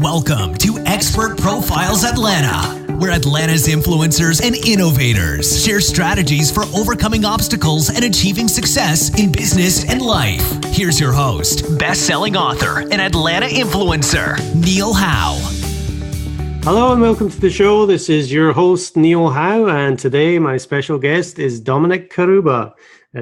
Welcome to Expert Profiles Atlanta, where Atlanta's influencers and innovators share strategies for overcoming obstacles and achieving success in business and life. Here's your host, best-selling author and Atlanta influencer, Neil Howe. Hello and welcome to the show. This is your host, Neil Howe, and today my special guest is Dominic Carubba.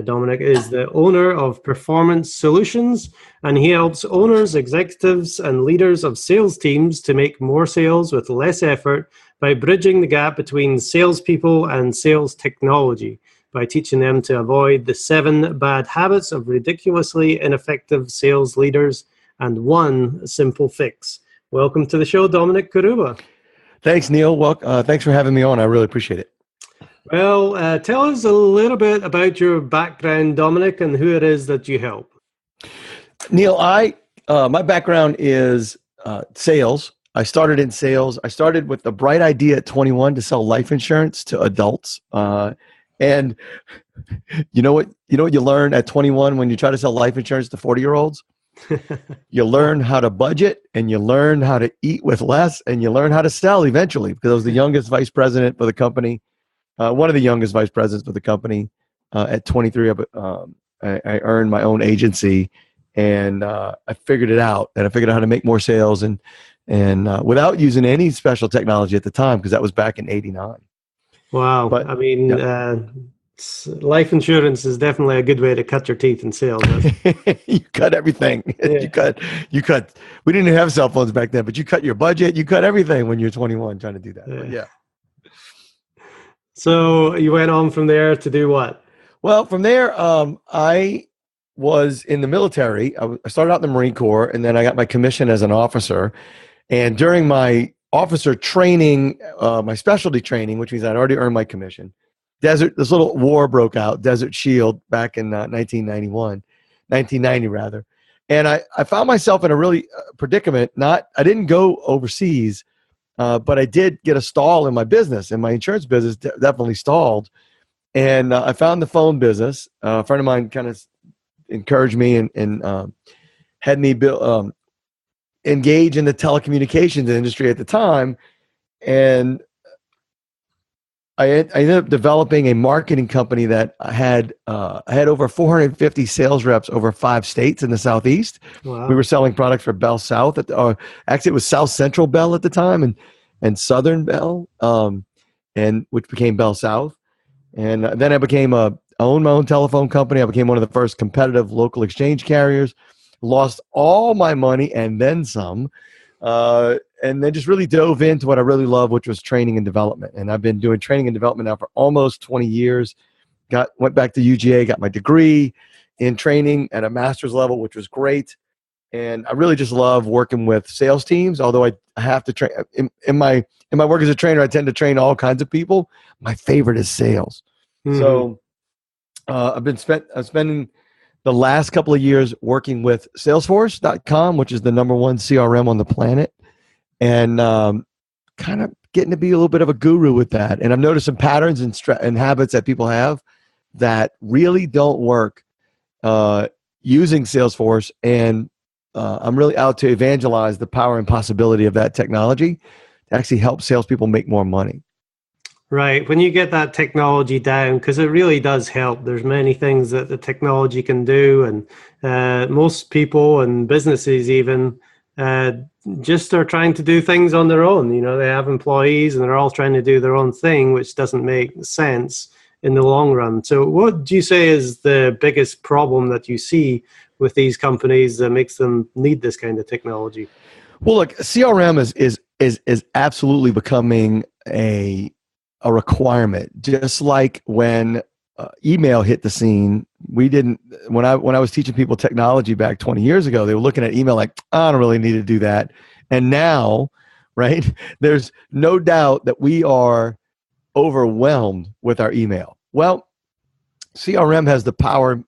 Dominic is the owner of Performance Solutions, and he helps owners, executives, and leaders of sales teams to make more sales with less effort by bridging the gap between salespeople and sales technology, by teaching them to avoid the 7 bad habits of ridiculously ineffective sales leaders and one simple fix. Welcome to the show, Dominic Carubba. Thanks, Neil. Thanks for having me on. I really appreciate it. Well, tell us a little bit about your background, Dominic, and who it is that you help. Neil, my background is sales. I started in sales. I started with the bright idea at 21 to sell life insurance to adults. And you know what you learn at 21 when you try to sell life insurance to 40-year-olds? You learn how to budget, and you learn how to eat with less, and you learn how to sell eventually, because I was the youngest vice president for the company. One of the youngest vice presidents for the company. At 23, I earned my own agency, and I figured it out. And I figured out how to make more sales, and without using any special technology at the time, because that was back in '89. Wow! But I mean, life insurance is definitely a good way to cut your teeth in sales. You cut everything. Yeah. You cut. We didn't have cell phones back then, but you cut your budget. You cut everything when you're 21 trying to do that. Yeah. So you went on from there to do what? Well, from there, I was in the military. I started out in the Marine Corps, and then I got my commission as an officer. And during my officer training, my specialty training, which means I'd already earned my commission, this little war broke out, Desert Shield, back in 1990 rather. And I found myself in a really predicament. I didn't go overseas. But I did get a stall in my business, and my insurance business definitely stalled. And I found the phone business. A friend of mine kind of encouraged me and had me engage in the telecommunications industry at the time. And I ended up developing a marketing company that I had over 450 sales reps over 5 states in the Southeast. Wow. We were selling products for Bell South. Actually, it was South Central Bell at the time, and Southern Bell, and which became Bell South. And then I owned my own telephone company. I became one of the first competitive local exchange carriers. Lost all my money and then some. And then just really dove into what I really love, which was training and development. And I've been doing training and development now for almost 20 years. Went back to UGA, got my degree in training at a master's level, which was great. And I really just love working with sales teams. Although I have to train in my work as a trainer, I tend to train all kinds of people. My favorite is sales. Mm-hmm. So I'm spending the last couple of years working with SalesForce.com, which is the #1 CRM on the planet. And kind of getting to be a little bit of a guru with that. And I've noticed some patterns and habits that people have that really don't work using Salesforce. And I'm really out to evangelize the power and possibility of that technology to actually help salespeople make more money. Right. When you get that technology down, because it really does help. There's many things that the technology can do. And most people and businesses even just are trying to do things on their own. You know, they have employees and they're all trying to do their own thing, which doesn't make sense in the long run. So what do you say is the biggest problem that you see with these companies that makes them need this kind of technology? Well, look, CRM is absolutely becoming a requirement. Just like when email hit the scene, when I was teaching people technology back 20 years ago, they were looking at email like, I don't really need to do that. And now, right, there's no doubt that we are overwhelmed with our email. Well, CRM has the power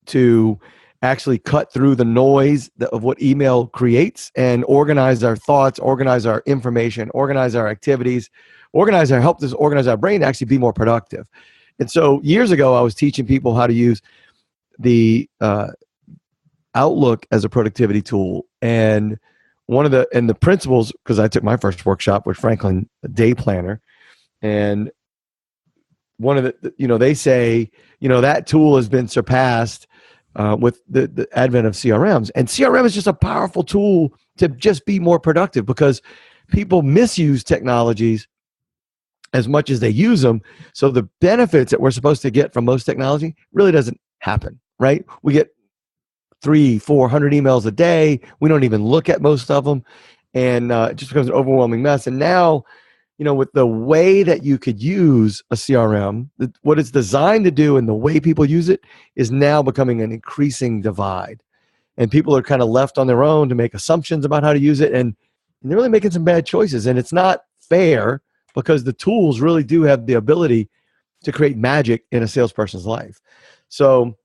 to actually cut through the noise of what email creates and organize our thoughts, organize our information, organize our activities, help us organize our brain to actually be more productive. And so years ago, I was teaching people how to use the Outlook as a productivity tool. And and the principles, because I took my first workshop with Franklin, a day planner, and one of they say, that tool has been surpassed with the advent of CRMs. And CRM is just a powerful tool to just be more productive, because people misuse technologies as much as they use them. So the benefits that we're supposed to get from most technology really doesn't happen, right? We get 300-400 emails a day. We don't even look at most of them. And it just becomes an overwhelming mess. And now, with the way that you could use a CRM, what it's designed to do and the way people use it is now becoming an increasing divide. And people are kind of left on their own to make assumptions about how to use it. And they're really making some bad choices. And it's not fair, because the tools really do have the ability to create magic in a salesperson's life. So,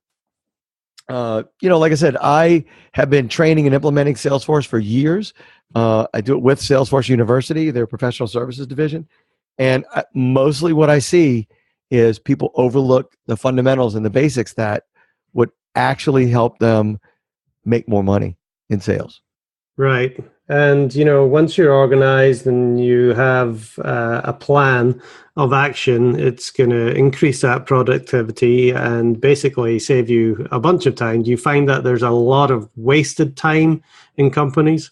like I said, I have been training and implementing SalesForce for years. I do it with SalesForce University, their professional services division. And mostly what I see is people overlook the fundamentals and the basics that would actually help them make more money in sales. Right. And, once you're organized and you have a plan of action, it's going to increase that productivity and basically save you a bunch of time. Do you find that there's a lot of wasted time in companies?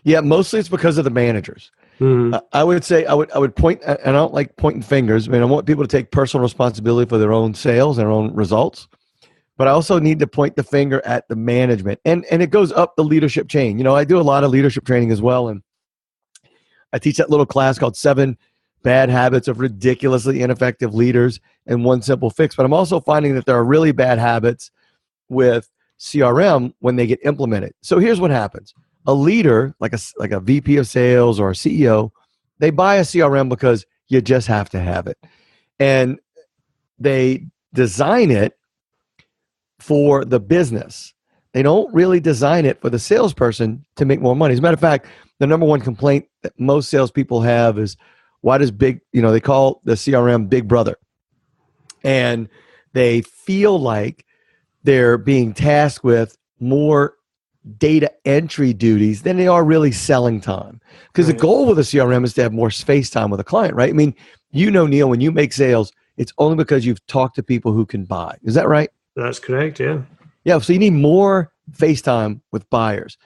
Yeah, mostly it's because of the managers. Mm-hmm. I would say I would point, and I don't like pointing fingers. I want people to take personal responsibility for their own sales, their own results. But I also need to point the finger at the management. And it goes up the leadership chain. I do a lot of leadership training as well. And I teach that little class called 7 Bad Habits of Ridiculously Ineffective Leaders and One Simple Fix. But I'm also finding that there are really bad habits with CRM when they get implemented. So here's what happens. A leader, like a VP of sales or a CEO, they buy a CRM because you just have to have it. And they design it for the business. They don't really design it for the salesperson to make more money. As a matter of fact, the number one complaint that most salespeople have is, why does they call the CRM Big Brother. And they feel like they're being tasked with more data entry duties than they are really selling time. Because the goal with a CRM is to have more face time with a client, right? Neil, when you make sales, it's only because you've talked to people who can buy. Is that right? That's correct, yeah. Yeah, so you need more face time with buyers.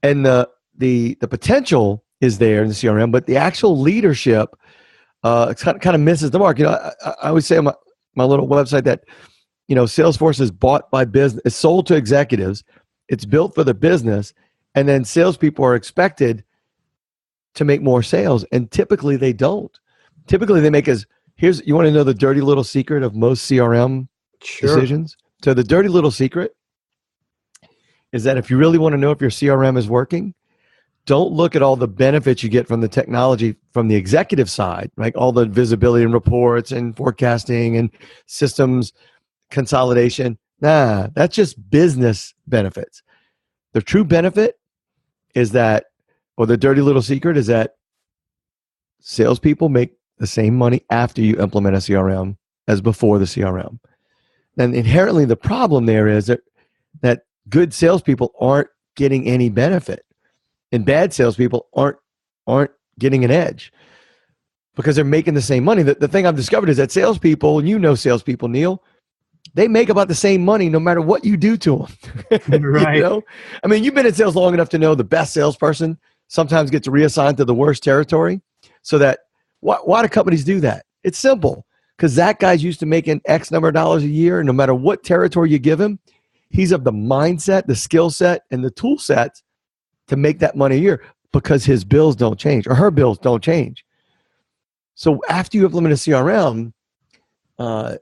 And the potential is there in the CRM, but the actual leadership kind of misses the mark. I always say on my little website that, Salesforce is bought by business, it's sold to executives, it's built for the business, and then salespeople are expected to make more sales. And typically they don't. Typically they make you want to know the dirty little secret of most CRM decisions? So the dirty little secret is that if you really want to know if your CRM is working, don't look at all the benefits you get from the technology from the executive side, like all the visibility and reports and forecasting and systems consolidation. Nah, that's just business benefits. The true benefit is that, or the dirty little secret is that salespeople make the same money after you implement a CRM as before the CRM. And inherently, the problem there is that good salespeople aren't getting any benefit, and bad salespeople aren't getting an edge because they're making the same money. The thing I've discovered is that salespeople, and salespeople, Neil, they make about the same money no matter what you do to them. Right. You've been in sales long enough to know the best salesperson sometimes gets reassigned to the worst territory. So that why do companies do that? It's simple. Because that guy's used to making X number of dollars a year. No matter what territory you give him, he's of the mindset, the skill set, and the tool sets to make that money a year, because his bills don't change or her bills don't change. So after you implement a CRM,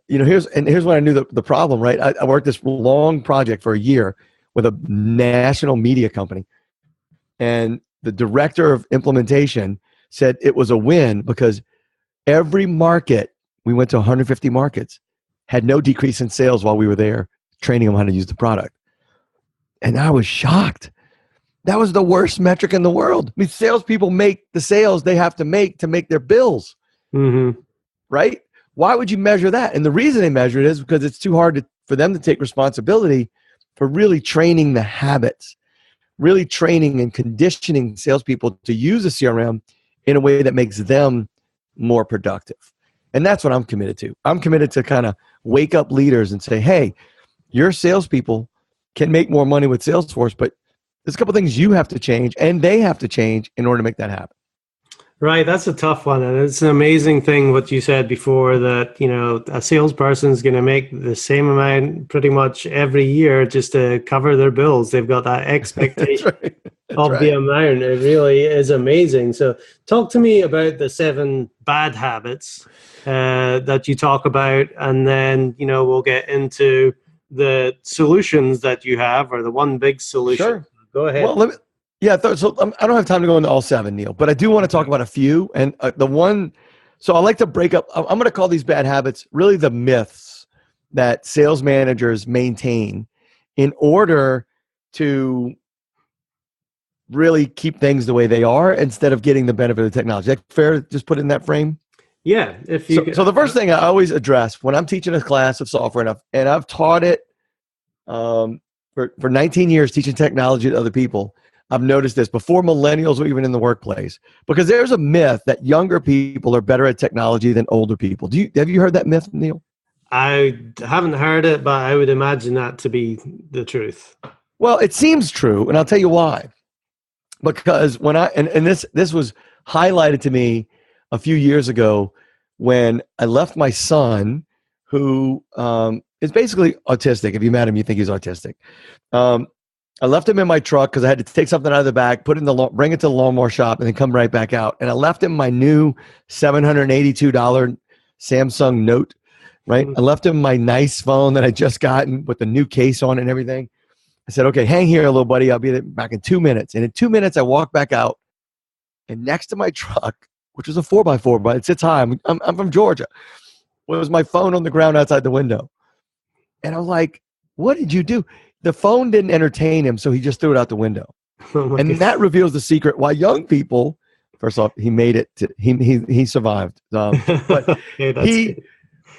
here's when I knew the problem, right? I worked this long project for a year with a national media company. And the director of implementation said it was a win because every market, we went to 150 markets, had no decrease in sales while we were there training them how to use the product. And I was shocked. That was the worst metric in the world. Salespeople make the sales they have to make their bills, right? Why would you measure that? And the reason they measure it is because it's too hard for them to take responsibility for really training the habits, really training and conditioning salespeople to use a CRM in a way that makes them more productive. And that's what I'm committed to. I'm committed to kind of wake up leaders and say, hey, your salespeople can make more money with Salesforce, but there's a couple things you have to change and they have to change in order to make that happen. Right, that's a tough one, and it's an amazing thing what you said before, that a salesperson is going to make the same amount pretty much every year just to cover their bills. They've got that expectation of the amount. It really is amazing. So, talk to me about the 7 bad habits that you talk about, and then we'll get into the solutions that you have, or the one big solution. Sure. Go ahead. Well, I don't have time to go into all 7, Neil, but I do want to talk about a few. And so I like to break up, I'm going to call these bad habits really the myths that sales managers maintain in order to really keep things the way they are instead of getting the benefit of the technology. Is that fair to just put it in that frame? Yeah. So the first thing I always address when I'm teaching a class of software, and I've taught it for 19 years, teaching technology to other people, I've noticed this before millennials were even in the workplace, because there's a myth that younger people are better at technology than older people. Have you heard that myth, Neil? I haven't heard it, but I would imagine that to be the truth. Well, it seems true, and I'll tell you why. Because when this was highlighted to me a few years ago when I left my son, who is basically autistic. If you met him, you think he's autistic. I left him in my truck because I had to take something out of the back, bring it to the lawnmower shop, and then come right back out. And I left him my new $782 Samsung Note, right? I left him my nice phone that I just gotten with the new case on and everything. I said, okay, hang here, little buddy. I'll be back in 2 minutes. And in 2 minutes, I walked back out. And next to my truck, which was a 4x4, but it sits high. I'm from Georgia. Was my phone on the ground outside the window. And I was like, what did you do? The phone didn't entertain him, so he just threw it out the window. And that reveals the secret why young people, first off, he made it. He survived. But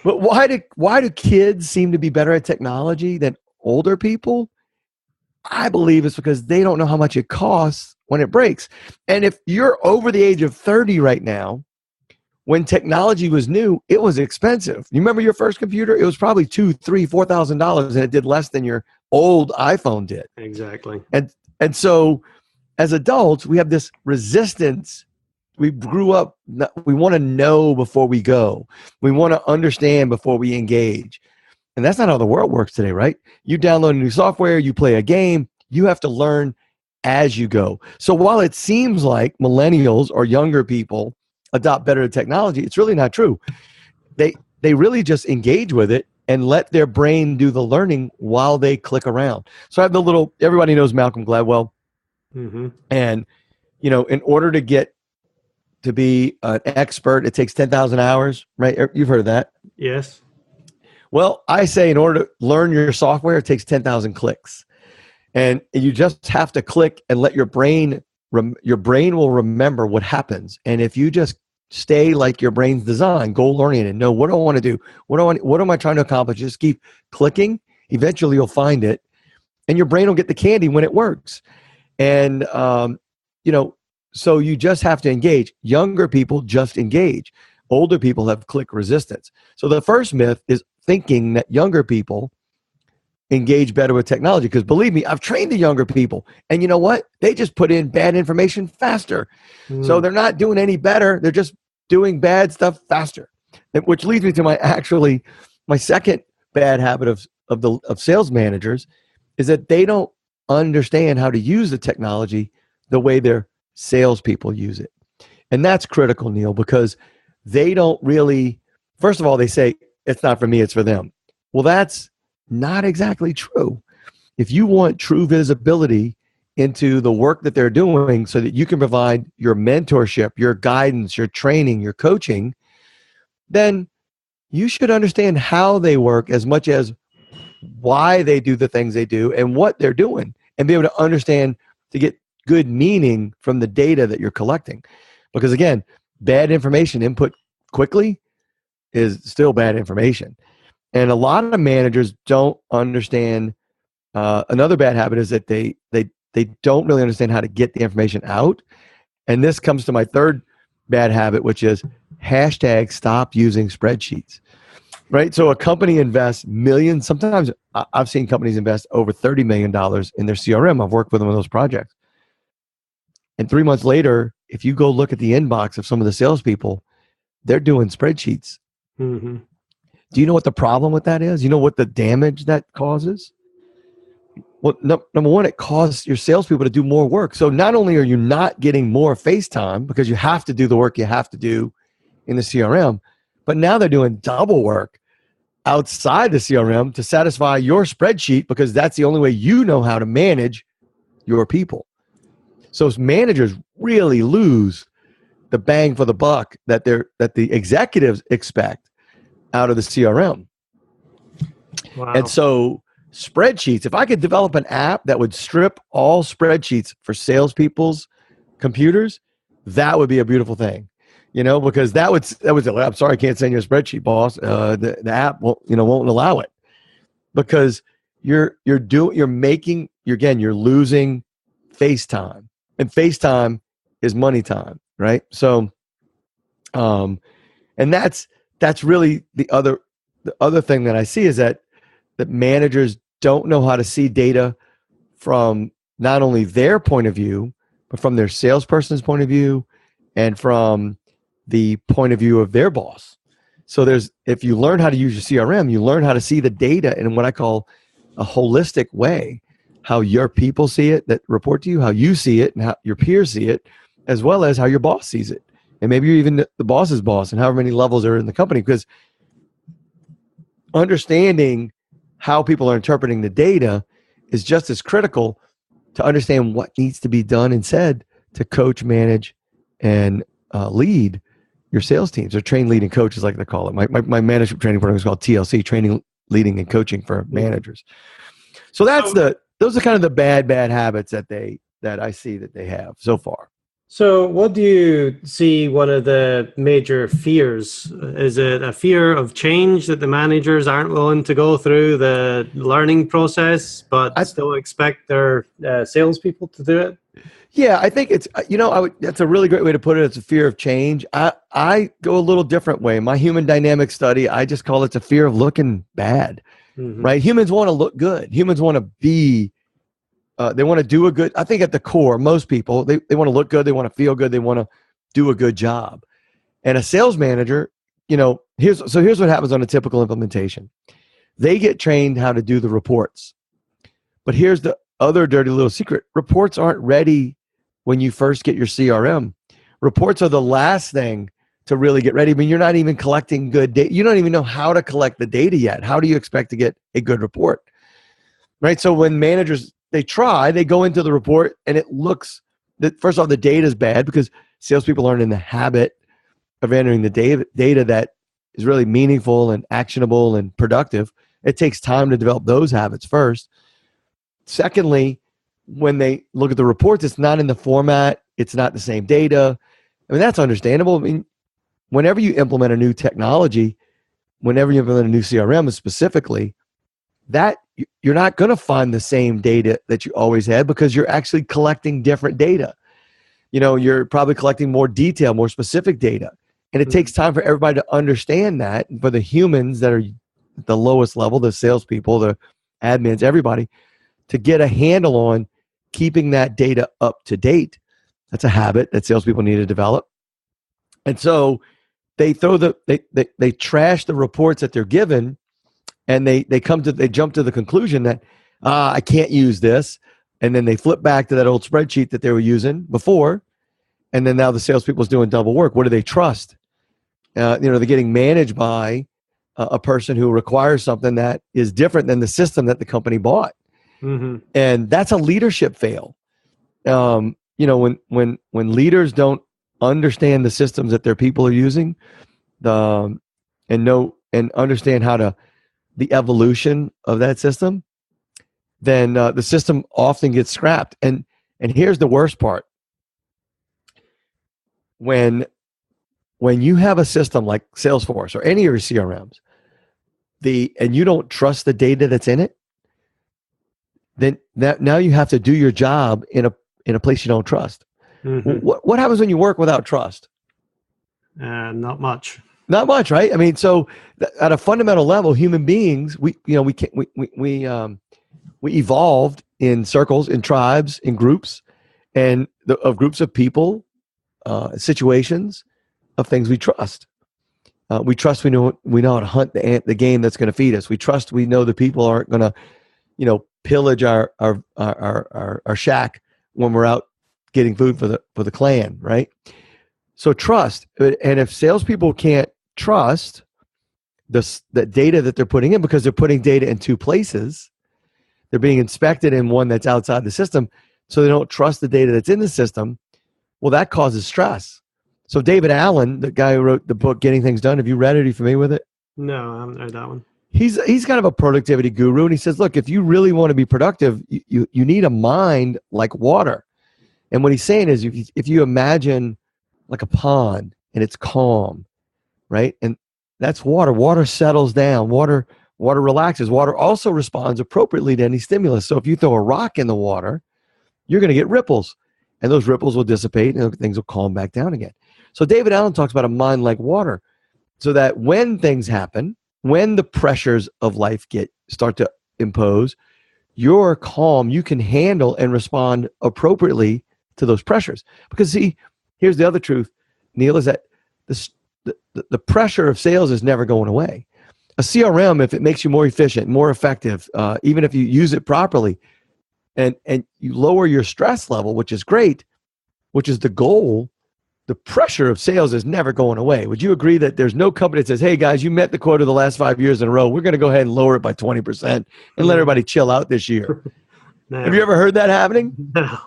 but why do kids seem to be better at technology than older people? I believe it's because they don't know how much it costs when it breaks. And if you're over the age of 30 right now, when technology was new, it was expensive. You remember your first computer? It was probably $2,000, $3,000, $4,000, and it did less than your old iPhone did. Exactly. And so as adults, we have this resistance. We grew up, we want to know before we go. We want to understand before we engage. And that's not how the world works today, right? You download a new software, you play a game, you have to learn as you go. So while it seems like millennials or younger people adopt better technology, it's really not true. They really just engage with it and let their brain do the learning while they click around. So I have everybody knows Malcolm Gladwell. Mm-hmm. And, in order to get to be an expert, it takes 10,000 hours, right? You've heard of that? Yes. Well, I say in order to learn your software, it takes 10,000 clicks. And you just have to click and let your brain will remember what happens. And if you just stay like your brain's designed, goal-oriented, know what do I want to do? What am I trying to accomplish? Just keep clicking. Eventually you'll find it. And your brain will get the candy when it works. And, so you just have to engage. Younger people just engage. Older people have click resistance. So the first myth is thinking that younger people engage better with technology. Because believe me, I've trained the younger people. And you know what? They just put in bad information faster. So they're not doing any better. They're just doing bad stuff faster. Which leads me to my second bad habit of sales managers is that they don't understand how to use the technology the way their salespeople use it. And that's critical, Neil, because they don't really, first of all, they say, it's not for me, it's for them. Well, that's not exactly true. If you want true visibility into the work that they're doing so that you can provide your mentorship, your guidance, your training, your coaching, then you should understand how they work as much as why they do the things they do and what they're doing, and be able to understand to get good meaning from the data that you're collecting. Because again, bad information input quickly is still bad information. And a lot of managers don't understand. Another bad habit is that they they don't really understand how to get the information out. And this comes to my third bad habit, which is hashtag stop using spreadsheets, right? So a company invests millions. Sometimes I've seen companies invest over $30 million in their CRM. I've worked with them on those projects. And 3 months later, if you go look at the inbox of some of the salespeople, they're doing spreadsheets. Mm-hmm. Do you know what the problem with that is? You know what the damage that causes? Well, number one, it causes your salespeople to do more work. So not only are you not getting more face time because you have to do the work you have to do in the CRM, but now they're doing double work outside the CRM to satisfy your spreadsheet because that's the only way you know how to manage your people. So managers really lose the bang for the buck that the executives expect out of the CRM. Wow. And so spreadsheets, if I could develop an app that would strip all spreadsheets for salespeople's computers, that would be a beautiful thing, because that would I'm sorry, I can't send you a spreadsheet, boss. The app won't allow it because you're losing face time, and face time is money time, right? So, and that's really the other thing that I see is that managers don't know how to see data from not only their point of view, but from their salesperson's point of view and from the point of view of their boss. So if you learn how to use your CRM, you learn how to see the data in what I call a holistic way, how your people see it that report to you, how you see it and how your peers see it, as well as how your boss sees it. And maybe you're even the boss's boss and however many levels are in the company, because understanding how people are interpreting the data is just as critical to understand what needs to be done and said to coach, manage, and lead your sales teams, or train, lead, and coach is like they call it. My management training program is called TLC, training, leading, and coaching for managers. So those are kind of the bad habits that I see that they have so far. So what do you see one of the major fears? Is it a fear of change that the managers aren't willing to go through the learning process, but still expect their salespeople to do it? Yeah, I think it's, that's a really great way to put it. It's a fear of change. I go a little different way. My human dynamics study, I just call it a fear of looking bad, right? Humans want to look good. Humans want to be they want to do a good, I think at the core, most people, they want to look good. They want to feel good. They want to do a good job. And a sales manager, here's what happens on a typical implementation. They get trained how to do the reports. But here's the other dirty little secret. Reports aren't ready when you first get your CRM. Reports are the last thing to really get ready. I mean, you're not even collecting good data. You don't even know how to collect the data yet. How do you expect to get a good report? Right? So when managers, they go into the report and it looks that, first of all, the data is bad because salespeople aren't in the habit of entering the data that is really meaningful and actionable and productive. It takes time to develop those habits first. Secondly, when they look at the reports, it's not in the format. It's not the same data. I mean, that's understandable. I mean, whenever you implement a new technology, whenever you implement a new CRM specifically, that you're not going to find the same data that you always had because you're actually collecting different data. You're probably collecting more detail, more specific data. And it takes time for everybody to understand that. And for the humans that are at the lowest level, the salespeople, the admins, everybody, to get a handle on keeping that data up to date. That's a habit that salespeople need to develop. And so they they trash the reports that they're given, and they jump to the conclusion that I can't use this, and then they flip back to that old spreadsheet that they were using before, and then now the salespeople is doing double work. What do they trust? They're getting managed by a person who requires something that is different than the system that the company bought. And that's a leadership fail. When leaders don't understand the systems that their people are using, and understand the evolution of that system, then the system often gets scrapped. And here's the worst part: when you have a system like SalesForce or any of your CRMs, and you don't trust the data that's in it, then now you have to do your job in a place you don't trust. Mm-hmm. What happens when you work without trust? Not much. Not much, right? I mean, so at a fundamental level, human beings, we evolved in circles, in tribes, in groups, and of groups of people, situations, of things we trust. We trust we know how to hunt the game that's going to feed us. We trust we know the people aren't going to, pillage our shack when we're out getting food for the clan, right? So trust, and if salespeople can't trust the data that they're putting in, because they're putting data in two places, they're being inspected in one that's outside the system, so they don't trust the data that's in the system. Well, that causes stress. So David Allen, the guy who wrote the book Getting Things Done, have you read it? Are you familiar with it? No, I haven't read that one. He's kind of a productivity guru, and he says, look, if you really want to be productive, you need a mind like water. And what he's saying is, if you imagine like a pond and it's calm, right? And that's water. Water settles down. Water relaxes. Water also responds appropriately to any stimulus. So if you throw a rock in the water, you're going to get ripples, and those ripples will dissipate and things will calm back down again. So David Allen talks about a mind like water, so that when things happen, when the pressures of life start to impose, you're calm. You can handle and respond appropriately to those pressures. Because see, here's the other truth, Neil, is that the pressure of sales is never going away. A CRM, if it makes you more efficient, more effective, even if you use it properly, and you lower your stress level, which is great, which is the goal, the pressure of sales is never going away. Would you agree that there's no company that says, hey guys, you met the quota the last 5 years in a row, we're going to go ahead and lower it by 20% and let everybody chill out this year? No. Have you ever heard that happening? No.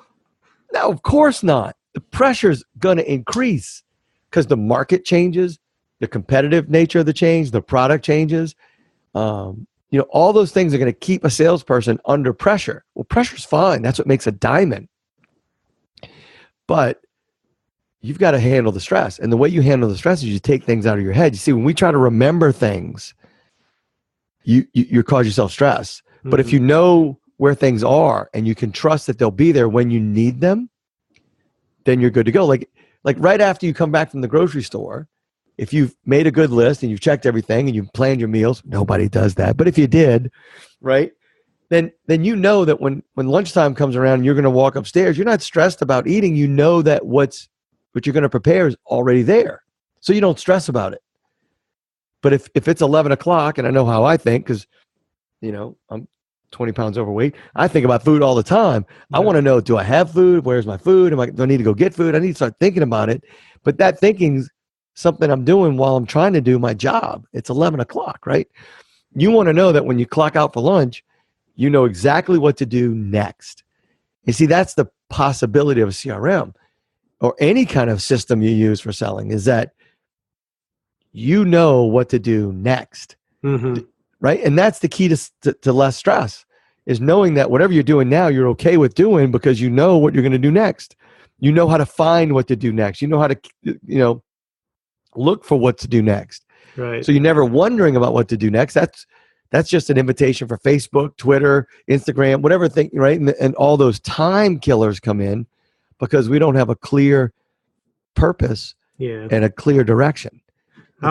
No, of course not. The pressure's going to increase because the market changes, the competitive nature of the change, the product changes. All those things are going to keep a salesperson under pressure. Well, pressure's fine. That's what makes a diamond. But you've got to handle the stress. And the way you handle the stress is you take things out of your head. You see, when we try to remember things, you cause yourself stress. Mm-hmm. But if you know where things are and you can trust that they'll be there when you need them, then you're good to go. Like right after you come back from the grocery store, if you've made a good list and you've checked everything and you've planned your meals, nobody does that. But if you did, right, then you know that when lunchtime comes around and you're going to walk upstairs, you're not stressed about eating. You know that what you're going to prepare is already there. So you don't stress about it. But if it's 11 o'clock, and I know how I think, because, I'm 20 pounds overweight, I think about food all the time. Yeah. I want to know, do I have food? Where's my food? Do I need to go get food? I need to start thinking about it. But that thinking's something I'm doing while I'm trying to do my job. It's 11 o'clock, right? You want to know that when you clock out for lunch, you know exactly what to do next. You see, that's the possibility of a CRM or any kind of system you use for selling, is that you know what to do next, mm-hmm. right? And that's the key to less stress, is knowing that whatever you're doing now, you're okay with doing because you know what you're going to do next. You know how to find what to do next. You know how to, look for what to do next. Right. So you're never wondering about what to do next. That's just an invitation for Facebook, Twitter, Instagram, whatever thing, right? And all those time killers come in because we don't have a clear purpose and a clear direction. I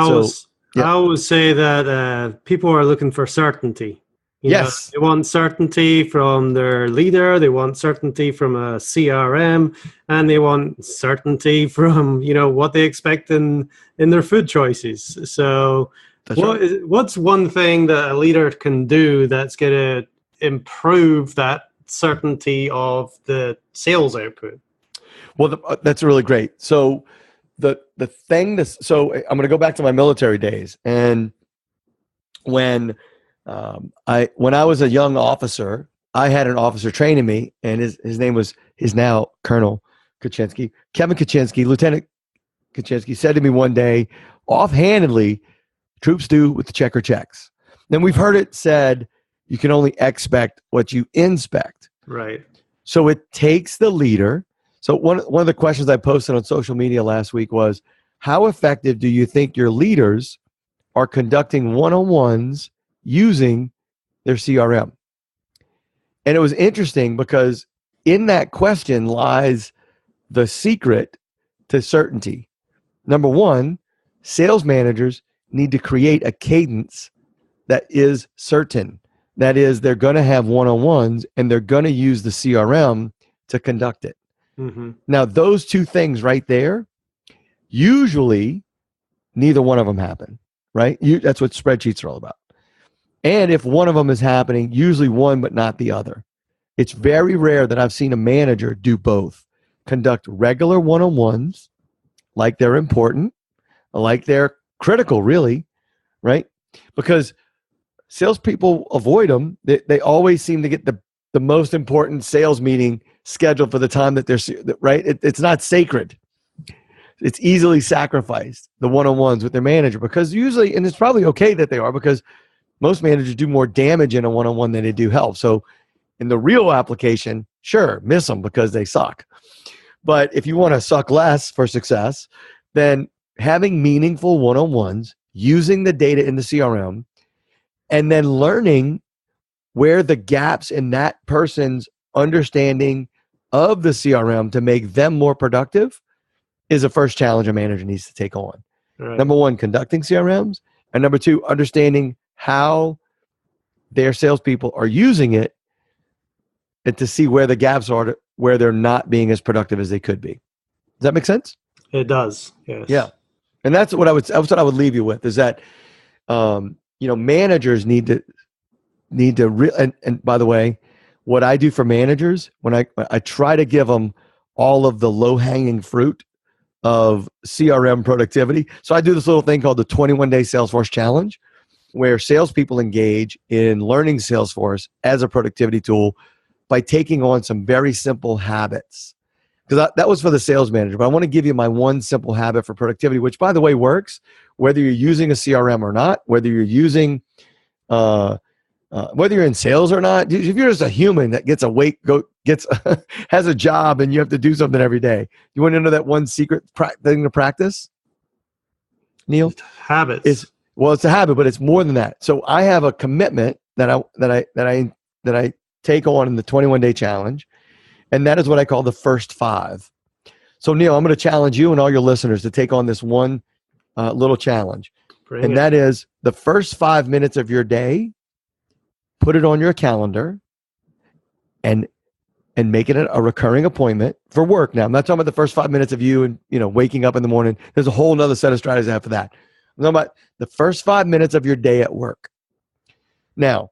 always say that people are looking for certainty. Yes. They want certainty from their leader. They want certainty from a CRM, and they want certainty from, what they expect in their food choices. So what's one thing that a leader can do that's going to improve that certainty of the sales output? Well, that's really great. So the thing so I'm going to go back to my military days, and when I was a young officer, I had an officer training me, and his name is now Colonel Kaczynski, Kevin Kaczynski, Lieutenant Kaczynski, said to me one day, offhandedly, troops do what the checker checks. Then we've heard it said, you can only expect what you inspect. Right. So it takes the leader. So one of the questions I posted on social media last week was, how effective do you think your leaders are conducting one-on-ones using their CRM? And it was interesting because in that question lies the secret to certainty. Number one, sales managers need to create a cadence that is certain. That is, they're going to have one-on-ones and they're going to use the CRM to conduct it. Mm-hmm. Now, those two things right there, usually neither one of them happen, right? That's what spreadsheets are all about. And if one of them is happening, usually one but not the other. It's very rare that I've seen a manager do both. Conduct regular one-on-ones, like they're important, like they're critical, really, right? Because salespeople avoid them. They always seem to get the most important sales meeting scheduled for the time that they're, right? It's not sacred. It's easily sacrificed, the one-on-ones with their manager, because usually, and it's probably okay that they are, because most managers do more damage in a one-on-one than they do help. So in the real application, sure, miss them because they suck. But if you want to suck less for success, then having meaningful one-on-ones, using the data in the CRM, and then learning where the gaps in that person's understanding of the CRM to make them more productive is the first challenge a manager needs to take on. Right. Number one, conducting CRMs. And number two, understanding how their salespeople are using it and to see where the gaps are, where they're not being as productive as they could be. Does that make sense? It does. Yes. Yeah. And that's what I would leave you with, is that, managers need to and by the way, what I do for managers, when I try to give them all of the low-hanging fruit of CRM productivity. So I do this little thing called the 21-day SalesForce challenge, where salespeople engage in learning Salesforce as a productivity tool by taking on some very simple habits. Because that was for the sales manager, but I want to give you my one simple habit for productivity, which, by the way, works whether you're using a CRM or not, whether you're using, whether you're in sales or not. If you're just a human that has a job and you have to do something every day, you want to know that one secret thing to practice, Neil? Habits. It's a habit, but it's more than that. So I have a commitment that I take on in the 21-day challenge. And that is what I call the first 5. So, Neil, I'm going to challenge you and all your listeners to take on this one little challenge. That is the first 5 minutes of your day, put it on your calendar and make it a recurring appointment for work. Now, I'm not talking about the first 5 minutes of you and, waking up in the morning. There's a whole nother set of strategies I have for that. I'm talking about the first 5 minutes of your day at work. Now,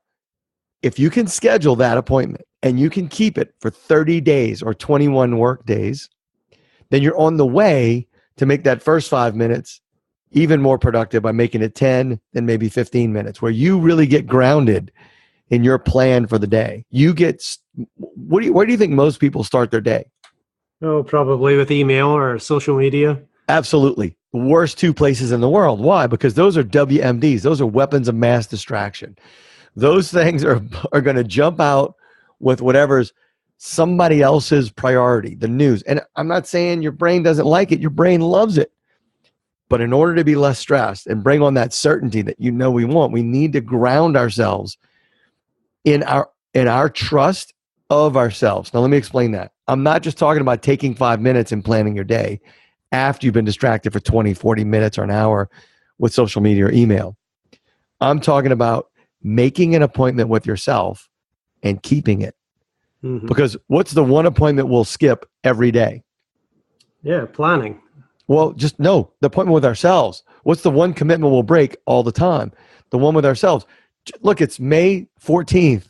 if you can schedule that appointment and you can keep it for 30 days or 21 work days, then you're on the way to make that first 5 minutes even more productive by making it 10, then maybe 15 minutes, where you really get grounded in your plan for the day. Where do you think most people start their day? Oh, probably with email or social media. Absolutely. The worst 2 places in the world. Why? Because those are WMDs. Those are weapons of mass distraction. Those things are going to jump out with whatever's somebody else's priority, the news. And I'm not saying your brain doesn't like it. Your brain loves it. But in order to be less stressed and bring on that certainty that we want, we need to ground ourselves in our trust of ourselves. Now, let me explain that. I'm not just talking about taking 5 minutes and planning your day after you've been distracted for 20, 40 minutes or an hour with social media or email. I'm talking about making an appointment with yourself and keeping it. Mm-hmm. Because what's the one appointment we'll skip every day? Yeah, planning. Well, the appointment with ourselves. What's the one commitment we'll break all the time? The one with ourselves. Look, it's May 14th.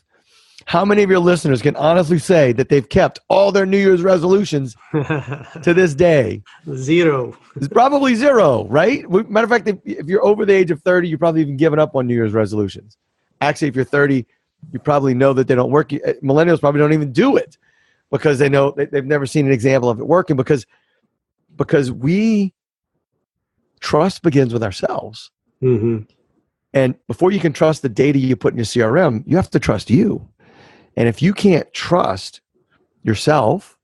How many of your listeners can honestly say that they've kept all their New Year's resolutions to this day? 0. It's probably 0, right? Matter of fact, if you're over the age of 30, you've probably even given up on New Year's resolutions. Actually, if you're 30, you probably know that they don't work. Millennials probably don't even do it because they know they've never seen an example of it working, because trust begins with ourselves. Mm-hmm. And before you can trust the data you put in your CRM, you have to trust you. And if you can't trust yourself,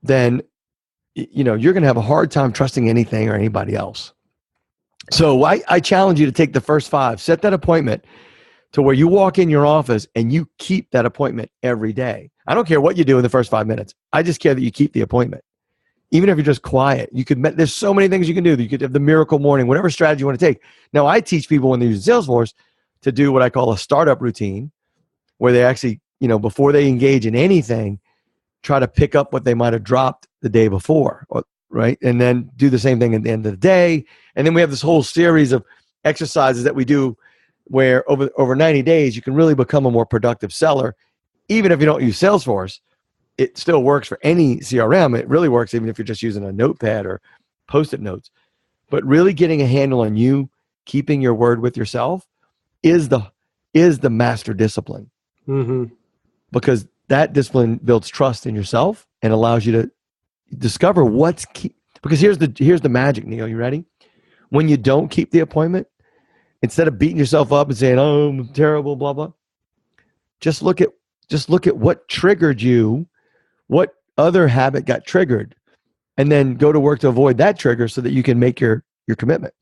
then you're going to have a hard time trusting anything or anybody else. So I challenge you to take the first 5, set that appointment, to where you walk in your office and you keep that appointment every day. I don't care what you do in the first 5 minutes. I just care that you keep the appointment. Even if you're just quiet, there's so many things you can do. You could have the miracle morning, whatever strategy you want to take. Now, I teach people when they use SalesForce to do what I call a startup routine, where they actually, before they engage in anything, try to pick up what they might have dropped the day before, right? And then do the same thing at the end of the day. And then we have this whole series of exercises that we do where over 90 days, you can really become a more productive seller. Even if you don't use SalesForce, it still works for any CRM. It really works even if you're just using a notepad or Post-it notes. But really getting a handle on you, keeping your word with yourself is the master discipline. Mm-hmm. Because that discipline builds trust in yourself and allows you to discover what's key. Because here's the magic, Neil. You ready? When you don't keep the appointment, instead of beating yourself up and saying, "Oh, I'm terrible," blah blah, just look at what triggered you, what other habit got triggered, and then go to work to avoid that trigger so that you can make your commitment.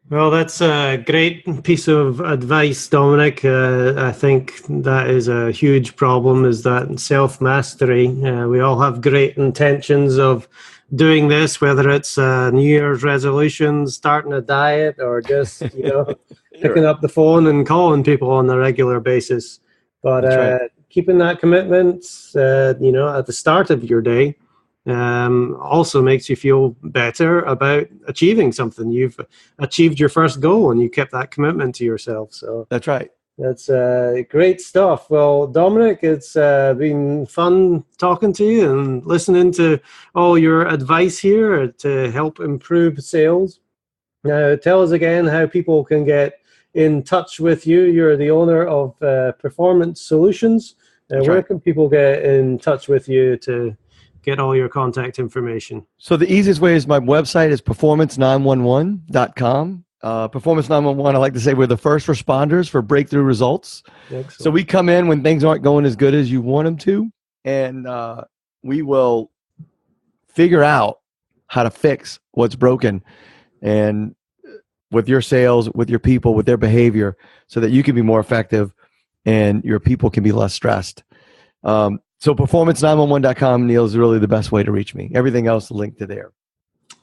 Well, that's a great piece of advice, Dominic. I think that is a huge problem, is that self-mastery. We all have great intentions of doing this, whether it's New Year's resolutions, starting a diet, or just, picking up the phone and calling people on a regular basis. But keeping that commitment, at the start of your day, also makes you feel better about achieving something. You've achieved your first goal and you kept that commitment to yourself. So that's right. That's great stuff. Well, Dominic, it's been fun talking to you and listening to all your advice here to help improve sales. Now, tell us again how people can get in touch with you. You're the owner of Performance Solutions. Where can people get in touch with you to get all your contact information? So the easiest way is my website is performance911.com. Performance 911, I like to say we're the first responders for breakthrough results. Excellent. So we come in when things aren't going as good as you want them to, and we will figure out how to fix what's broken, and with your sales, with your people, with their behavior, so that you can be more effective and your people can be less stressed. So performance911.com, Neil, is really the best way to reach me. Everything else linked to there.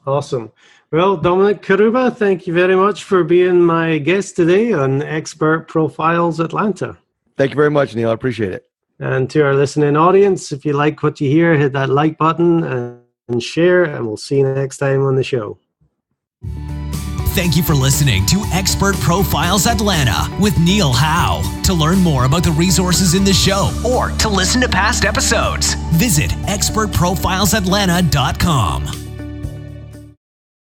Awesome. Well, Dominic Carubba, thank you very much for being my guest today on Expert Profiles Atlanta. Thank you very much, Neil. I appreciate it. And to our listening audience, if you like what you hear, hit that like button and share, and we'll see you next time on the show. Thank you for listening to Expert Profiles Atlanta with Neil Howe. To learn more about the resources in the show or to listen to past episodes, visit expertprofilesatlanta.com.